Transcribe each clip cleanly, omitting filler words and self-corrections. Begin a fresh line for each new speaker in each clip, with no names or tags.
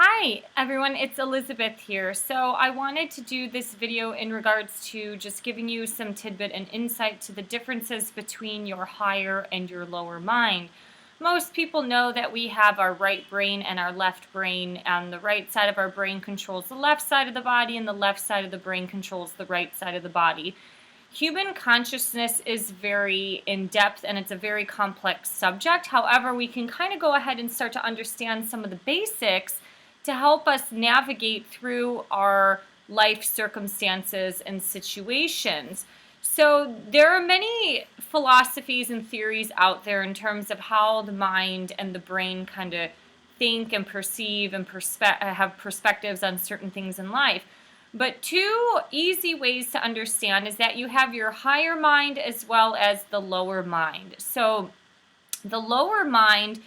Hi everyone, it's Elizabeth here. So I wanted to do this video in regards to just giving you some tidbit and insight to the differences between your higher and your lower mind. Most people know that we have our right brain and our left brain, and the right side of our brain controls the left side of the body, and the left side of the brain controls the right side of the body. Human consciousness is very in-depth and it's a very complex subject. However, we can kind of go ahead and start to understand some of the basics to help us navigate through our life circumstances and situations. So there are many philosophies and theories out there in terms of how the mind and the brain kind of think and perceive and have perspectives on certain things in life. But two easy ways to understand is that you have your higher mind as well as the lower mind. So the lower mind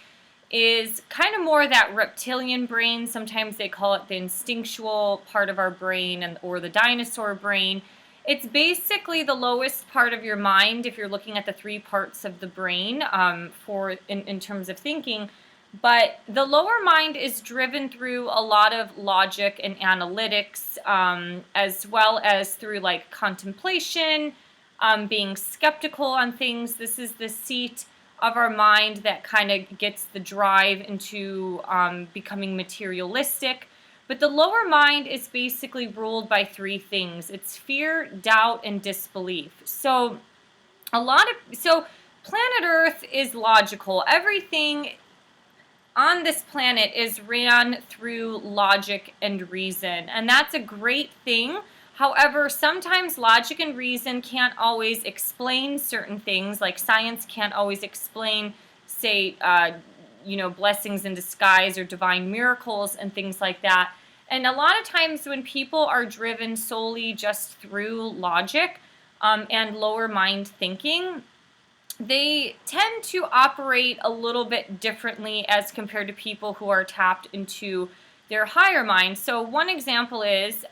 is kind of more that reptilian brain. Sometimes they call it the instinctual part of our brain or the dinosaur brain. It's basically the lowest part of your mind if you're looking at the three parts of the brain in terms of thinking. But the lower mind is driven through a lot of logic and analytics, as well as through like contemplation, being skeptical on things. This is the seat of our mind that kind of gets the drive into becoming materialistic. But the lower mind is basically ruled by three things. It's fear, doubt, and disbelief. So planet Earth is logical. Everything on this planet is ran through logic and reason, and that's a great thing. However, sometimes logic and reason can't always explain certain things, like science can't always explain, say, blessings in disguise or divine miracles and things like that. And a lot of times when people are driven solely just through logic and lower mind thinking, they tend to operate a little bit differently as compared to people who are tapped into their higher mind. So one example is,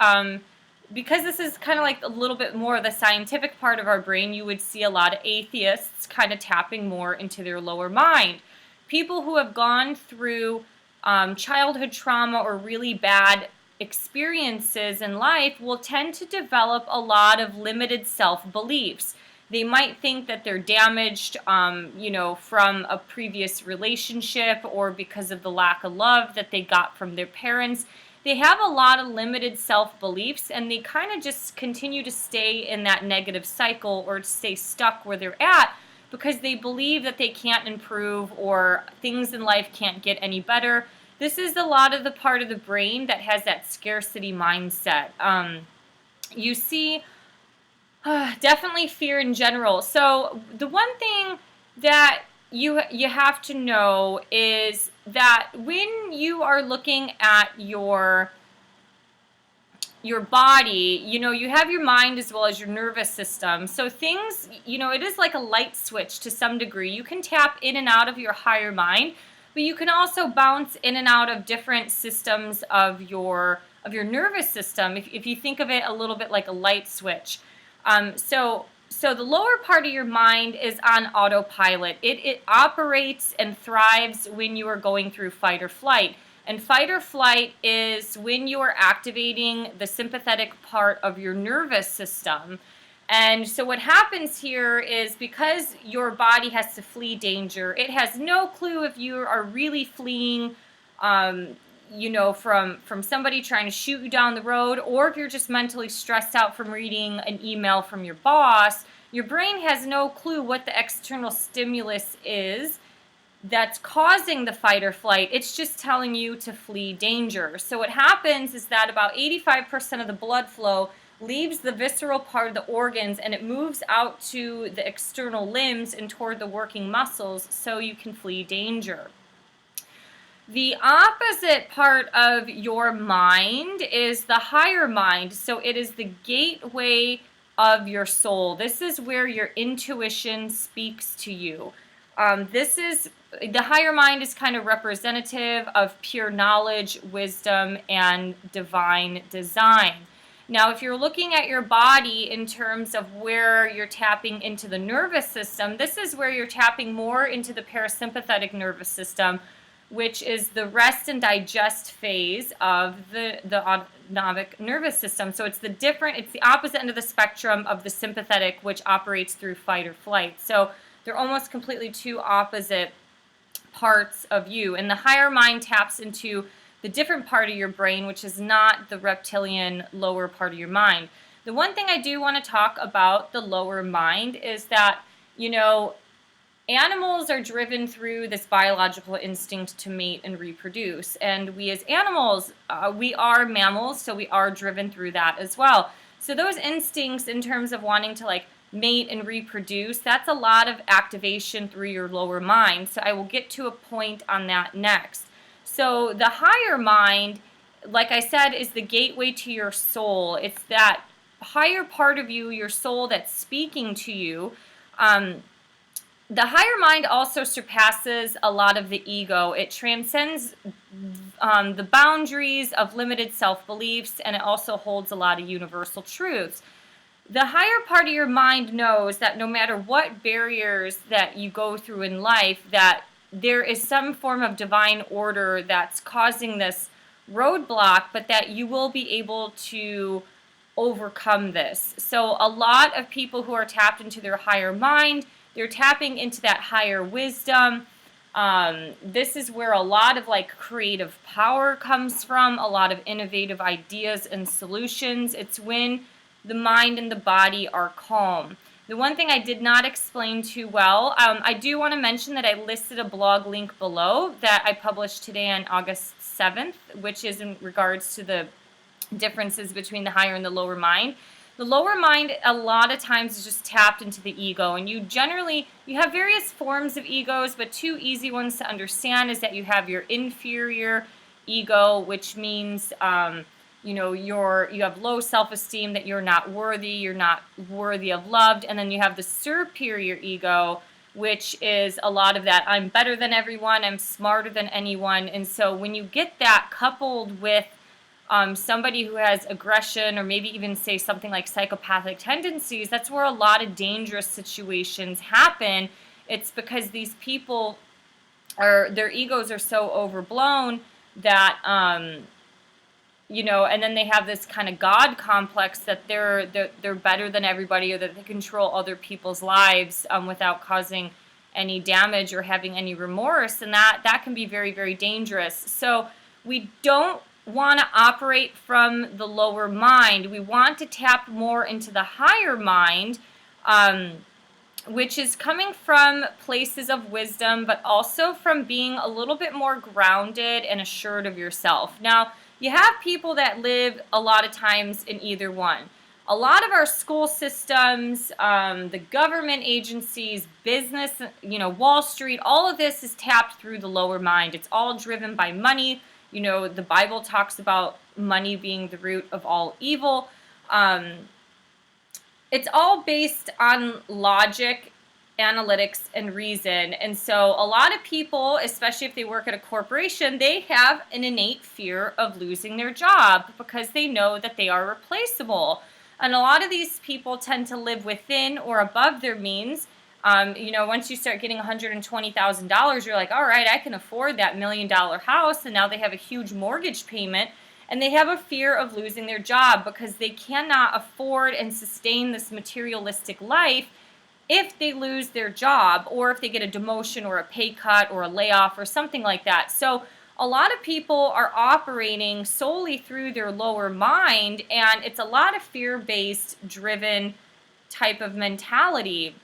because this is kind of like a little bit more of the scientific part of our brain, you would see a lot of atheists kind of tapping more into their lower mind. People who have gone through childhood trauma or really bad experiences in life will tend to develop a lot of limited self-beliefs. They might think that they're damaged, from a previous relationship or because of the lack of love that they got from their parents. They have a lot of limited self-beliefs, and they kind of just continue to stay in that negative cycle or stay stuck where they're at because they believe that they can't improve or things in life can't get any better. This is a lot of the part of the brain that has that scarcity mindset. You see definitely fear in general. So the one thing that you have to know is that when you are looking at your body, you have your mind as well as your nervous system. So things, it is like a light switch to some degree. You can tap in and out of your higher mind, but you can also bounce in and out of different systems of your nervous system if you think of it a little bit like a light switch. So the lower part of your mind is on autopilot. It operates and thrives when you are going through fight or flight. And fight or flight is when you are activating the sympathetic part of your nervous system. And so what happens here is because your body has to flee danger, it has no clue if you are really fleeing from somebody trying to shoot you down the road, or if you're just mentally stressed out from reading an email from your boss. Your brain has no clue what the external stimulus is that's causing the fight or flight. It's just telling you to flee danger. So what happens is that about 85% of the blood flow leaves the visceral part of the organs and it moves out to the external limbs and toward the working muscles so you can flee danger. The opposite part of your mind is the higher mind. So it is the gateway of your soul. This is where your intuition speaks to you. The higher mind is kind of representative of pure knowledge, wisdom, and divine design. Now, if you're looking at your body in terms of where you're tapping into the nervous system, this is where you're tapping more into the parasympathetic nervous system, which is the rest and digest phase of the autonomic nervous system. So it's the opposite end of the spectrum of the sympathetic, which operates through fight or flight. So they're almost completely two opposite parts of you. And the higher mind taps into the different part of your brain, which is not the reptilian lower part of your mind. The one thing I do want to talk about the lower mind is that, animals are driven through this biological instinct to mate and reproduce. And we as animals, we are mammals, so we are driven through that as well. So those instincts in terms of wanting to mate and reproduce, that's a lot of activation through your lower mind. So I will get to a point on that next. So the higher mind, like I said, is the gateway to your soul. It's that higher part of you, your soul, that's speaking to you. The higher mind also surpasses a lot of the ego. It transcends the boundaries of limited self-beliefs, and it also holds a lot of universal truths. The higher part of your mind knows that no matter what barriers that you go through in life, that there is some form of divine order that's causing this roadblock, but that you will be able to overcome this. So a lot of people who are tapped into their higher mind, they're tapping into that higher wisdom. This is where a lot of creative power comes from, a lot of innovative ideas and solutions. It's when the mind and the body are calm. The one thing I did not explain too well, I do want to mention that I listed a blog link below that I published today on August 7th, which is in regards to the differences between the higher and the lower mind. The lower mind a lot of times is just tapped into the ego, and you have various forms of egos, but two easy ones to understand is that you have your inferior ego, which means you have low self-esteem, that you're not worthy of love, and then you have the superior ego, which is a lot of that I'm better than everyone, I'm smarter than anyone. And so when you get that coupled with somebody who has aggression, or maybe even say something like psychopathic tendencies, that's where a lot of dangerous situations happen. It's because these people their egos are so overblown that and then they have this kind of God complex that they're better than everybody, or that they control other people's lives without causing any damage or having any remorse, and that can be very, very dangerous. So we don't want to operate from the lower mind. We want to tap more into the higher mind, which is coming from places of wisdom, but also from being a little bit more grounded and assured of yourself. Now, you have people that live a lot of times in either one. A lot of our school systems, the government agencies, business, Wall Street, all of this is tapped through the lower mind. It's all driven by money. The Bible talks about money being the root of all evil. It's all based on logic, analytics, and reason. And so a lot of people, especially if they work at a corporation, they have an innate fear of losing their job because they know that they are replaceable. And a lot of these people tend to live within or above their means. Once you start getting $120,000, you're like, all right, I can afford that $1 million house. And now they have a huge mortgage payment, and they have a fear of losing their job because they cannot afford and sustain this materialistic life if they lose their job, or if they get a demotion or a pay cut or a layoff or something like that. So a lot of people are operating solely through their lower mind, and it's a lot of fear-based driven type of mentality.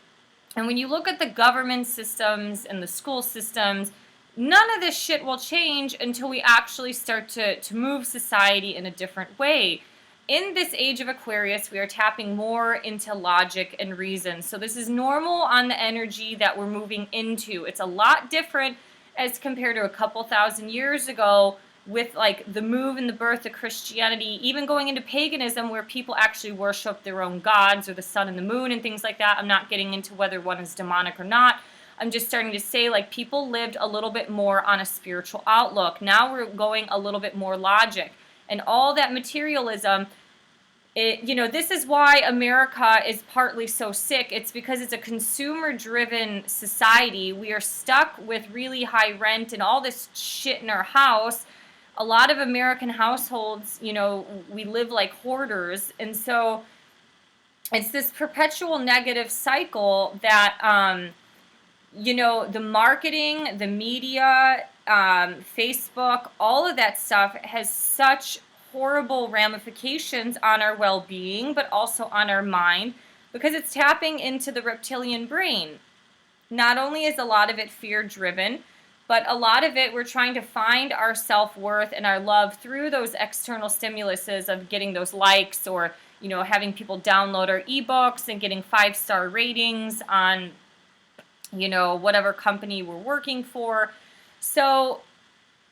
And when you look at the government systems and the school systems, none of this shit will change until we actually start to move society in a different way. In this age of Aquarius, we are tapping more into logic and reason. So this is normal on the energy that we're moving into. It's a lot different as compared to a couple thousand years ago, with the move and the birth of Christianity, even going into paganism where people actually worship their own gods or the sun and the moon and things like that. I'm not getting into whether one is demonic or not. I'm just starting to say people lived a little bit more on a spiritual outlook. Now we're going a little bit more logic. And all that materialism, This is why America is partly so sick. It's because it's a consumer-driven society. We are stuck with really high rent and all this shit in our house. A lot of American households, we live like hoarders. And so it's this perpetual negative cycle that, the marketing, the media, Facebook, all of that stuff has such horrible ramifications on our well-being, but also on our mind, because it's tapping into the reptilian brain. Not only is a lot of it fear-driven, but a lot of it we're trying to find our self-worth and our love through those external stimuluses of getting those likes, or having people download our ebooks and getting 5-star ratings on whatever company we're working for. So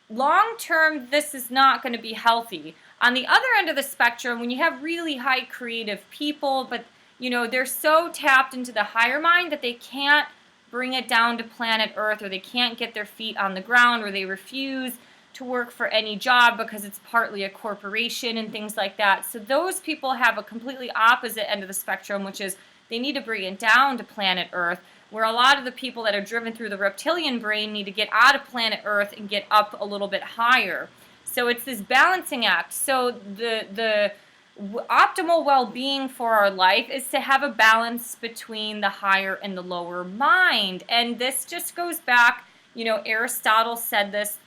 long term, this is not going to be healthy. On the other end of the spectrum, when you have really high creative people, but they're so tapped into the higher mind that they can't bring it down to planet Earth, or they can't get their feet on the ground, or they refuse to work for any job because it's partly a corporation and things like that. So those people have a completely opposite end of the spectrum, which is they need to bring it down to planet Earth, where a lot of the people that are driven through the reptilian brain need to get out of planet Earth and get up a little bit higher. So it's this balancing act. So the optimal well-being for our life is to have a balance between the higher and the lower mind. And this just goes back, Aristotle said this,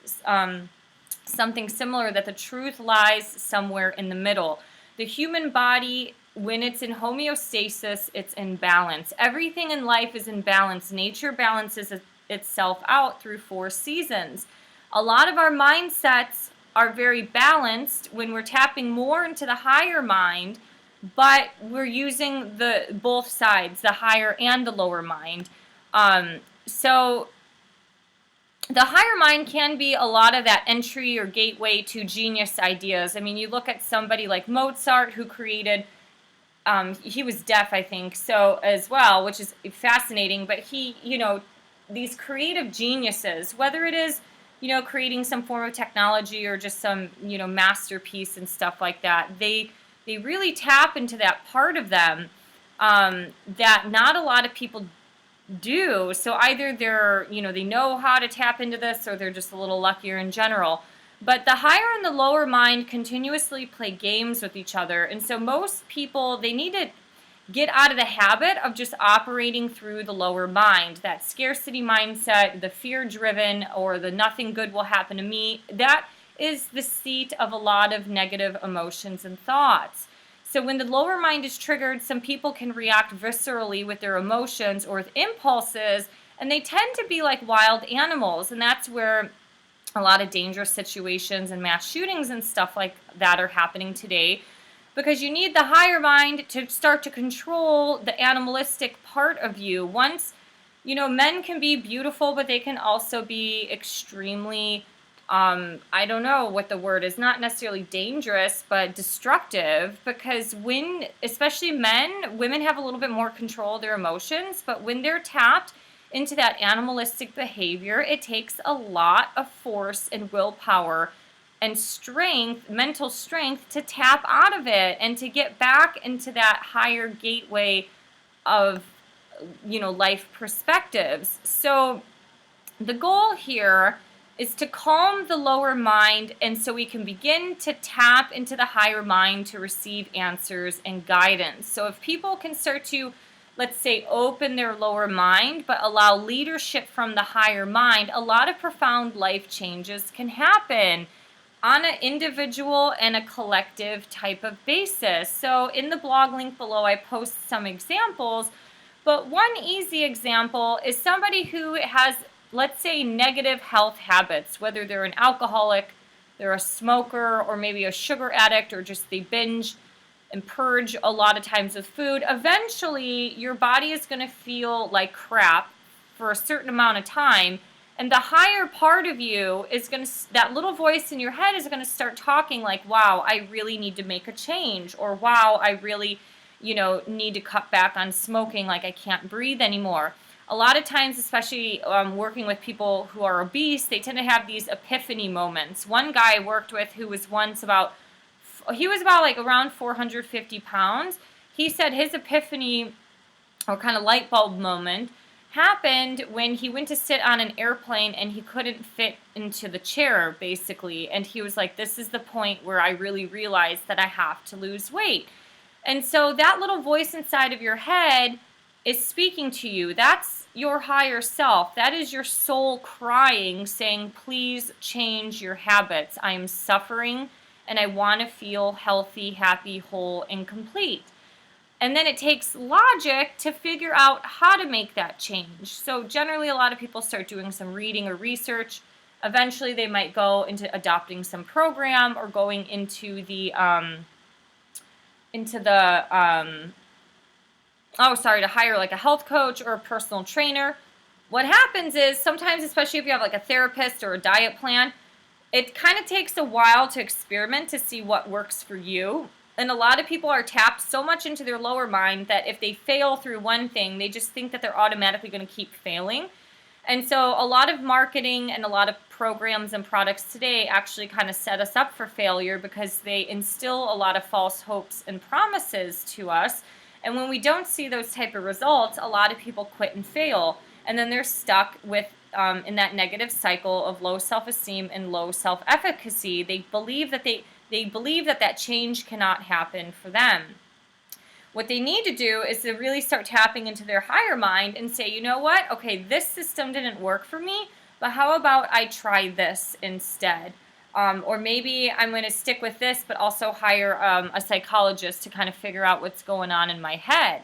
something similar, that the truth lies somewhere in the middle. The human body, when it's in homeostasis, it's in balance. Everything in life is in balance. Nature balances itself out through 4 seasons. A lot of our mindsets are very balanced when we're tapping more into the higher mind, but we're using both sides, the higher and the lower mind. So the higher mind can be a lot of that entry or gateway to genius ideas. I mean, you look at somebody like Mozart, who created, he was deaf, I think, so as well, which is fascinating. But he, these creative geniuses, whether it is, creating some form of technology or just some, masterpiece and stuff like that, they really tap into that part of them that not a lot of people do. So either they're, they know how to tap into this, or they're just a little luckier in general. But the higher and the lower mind continuously play games with each other. And so most people, they need to get out of the habit of just operating through the lower mind. That scarcity mindset, the fear-driven, or the nothing good will happen to me, that is the seat of a lot of negative emotions and thoughts. So when the lower mind is triggered, some people can react viscerally with their emotions or with impulses, and they tend to be like wild animals. And that's where a lot of dangerous situations and mass shootings and stuff like that are happening today, because you need the higher mind to start to control the animalistic part of you. Once, men can be beautiful, but they can also be extremely, I don't know what the word is, not necessarily dangerous, but destructive, because especially women have a little bit more control of their emotions, but when they're tapped into that animalistic behavior, it takes a lot of force and willpower and strength, mental strength, to tap out of it and to get back into that higher gateway of, life perspectives. So the goal here is to calm the lower mind, and so we can begin to tap into the higher mind to receive answers and guidance. So if people can start to, let's say, open their lower mind, but allow leadership from the higher mind, a lot of profound life changes can happen on an individual and a collective type of basis. So in the blog link below, I post some examples, but one easy example is somebody who has, let's say, negative health habits, whether they're an alcoholic, they're a smoker, or maybe a sugar addict, or just they binge and purge a lot of times with food. Eventually, your body is going to feel like crap for a certain amount of time, and the higher part of you is going to, that little voice in your head is going to start talking like, wow, I really need to make a change, or wow, I really, need to cut back on smoking, like I can't breathe anymore. A lot of times, especially working with people who are obese, they tend to have these epiphany moments. One guy I worked with who was once about he was about like around 450 pounds. He said his epiphany or kind of light bulb moment happened when he went to sit on an airplane and he couldn't fit into the chair, basically. And he was like, this is the point where I really realized that I have to lose weight. And so that little voice inside of your head is speaking to you. That's your higher self. That is your soul crying, saying, please change your habits. I am suffering and I want to feel healthy, happy, whole, and complete. And then it takes logic to figure out how to make that change. So generally, a lot of people start doing some reading or research. Eventually, they might go into adopting some program or going into the to hire like a health coach or a personal trainer. What happens is sometimes, especially if you have like a therapist or a diet plan, it kind of takes a while to experiment to see what works for you. And a lot of people are tapped so much into their lower mind that if they fail through one thing, they just think that they're automatically going to keep failing. And so a lot of marketing and a lot of programs and products today actually kind of set us up for failure because they instill a lot of false hopes and promises to us. And when we don't see those type of results, a lot of people quit and fail. And then they're stuck with in that negative cycle of low self-esteem and low self-efficacy. They believe that that change cannot happen for them. What they need to do is to really start tapping into their higher mind and say, you know what? Okay, this system didn't work for me, but how about I try this instead? Or maybe I'm going to stick with this, but also hire a psychologist to kind of figure out what's going on in my head.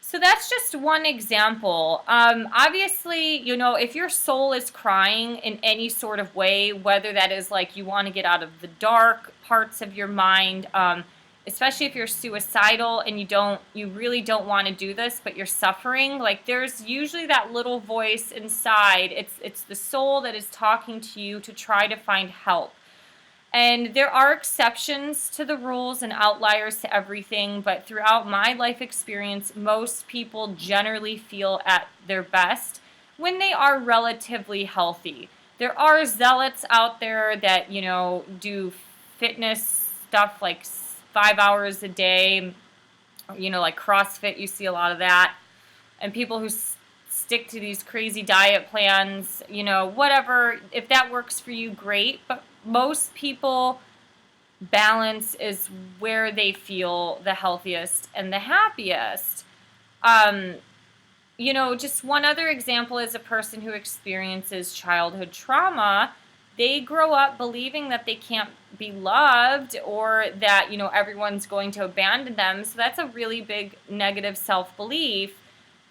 So that's just one example. Obviously, if your soul is crying in any sort of way, whether that is like you want to get out of the dark parts of your mind, especially if you're suicidal and you really don't want to do this, but you're suffering, like there's usually that little voice inside. It's the soul that is talking to you to try to find help. And there are exceptions to the rules and outliers to everything, but throughout my life experience, most people generally feel at their best when they are relatively healthy. There are zealots out there that, do fitness stuff like 5 hours a day, like CrossFit, you see a lot of that. And people who stick to these crazy diet plans, whatever. If that works for you, great. But most people, balance is where they feel the healthiest and the happiest. Just one other example is a person who experiences childhood trauma. They grow up believing that they can't be loved or that, everyone's going to abandon them. So that's a really big negative self-belief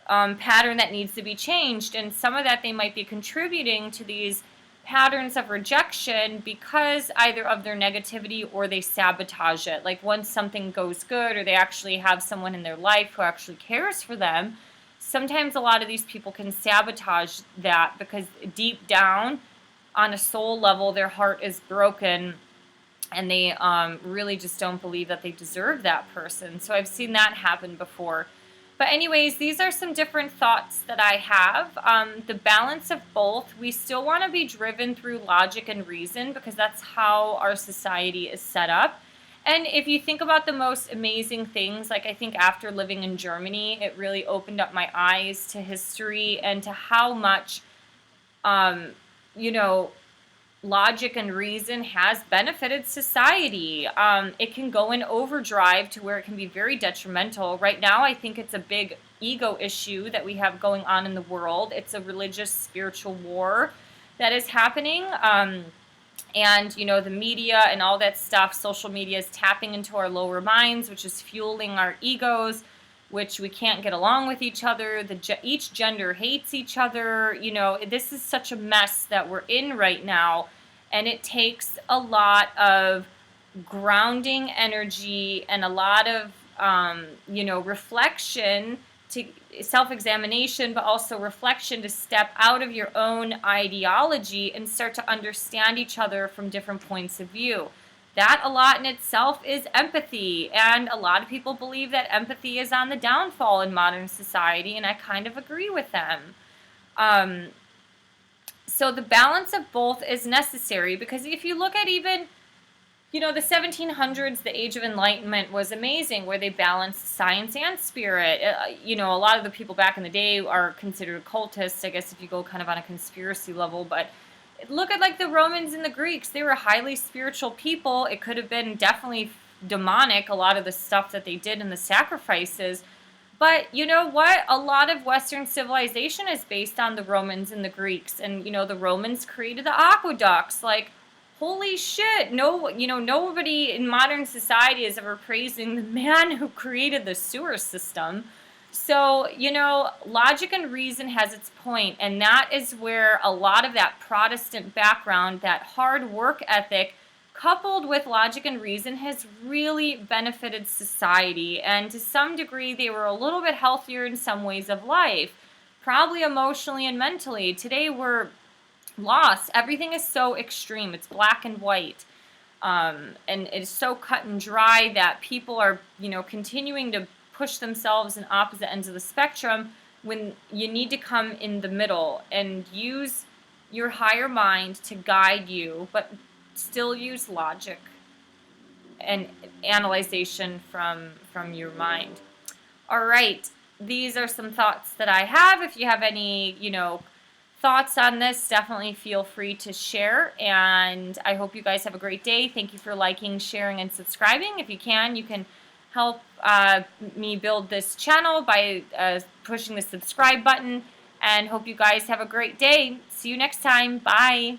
pattern that needs to be changed. And some of that they might be contributing to these patterns of rejection because either of their negativity or they sabotage it. Like once something goes good or they actually have someone in their life who actually cares for them, sometimes a lot of these people can sabotage that because deep down on a soul level their heart is broken and they really just don't believe that they deserve that person. So I've seen that happen before. But anyways, these are some different thoughts that I have. The balance of both, we still want to be driven through logic and reason because that's how our society is set up. And if you think about the most amazing things, like I think after living in Germany, it really opened up my eyes to history and to how much, logic and reason has benefited society. It can go in overdrive to where it can be very detrimental. Right now, I think it's a big ego issue that we have going on in the world. It's a religious, spiritual war that is happening. And, the media and all that stuff, social media is tapping into our lower minds, which is fueling our egos, which we can't get along with each other. Each gender hates each other. This is such a mess that we're in right now. And it takes a lot of grounding energy and a lot of, reflection, to self-examination, but also reflection to step out of your own ideology and start to understand each other from different points of view. That a lot in itself is empathy, and a lot of people believe that empathy is on the downfall in modern society, and I kind of agree with them. So the balance of both is necessary because if you look at even The 1700s, the Age of Enlightenment, was amazing, where they balanced science and spirit. A lot of the people back in the day are considered cultists, I guess, if you go kind of on a conspiracy level. But look at like the Romans and the Greeks. They were highly spiritual people. It could have been definitely demonic, a lot of the stuff that they did and the sacrifices. But you know what? A lot of Western civilization is based on the Romans and the Greeks. And, the Romans created the aqueducts. Like, holy shit. No, nobody in modern society is ever praising the man who created the sewer system. So, logic and reason has its point, and that is where a lot of that Protestant background, that hard work ethic, coupled with logic and reason, has really benefited society. And to some degree, they were a little bit healthier in some ways of life, probably emotionally and mentally. Today, we're lost. Everything is so extreme. It's black and white. And it's so cut and dry that people are, continuing to push themselves in opposite ends of the spectrum, when you need to come in the middle and use your higher mind to guide you, but still use logic and analyzation from your mind. All right, these are some thoughts that I have. If you have any, thoughts on this, definitely feel free to share. And I hope you guys have a great day. Thank you for liking, sharing, and subscribing. If you can help me build this channel by pushing the subscribe button. And hope you guys have a great day. See you next time. Bye.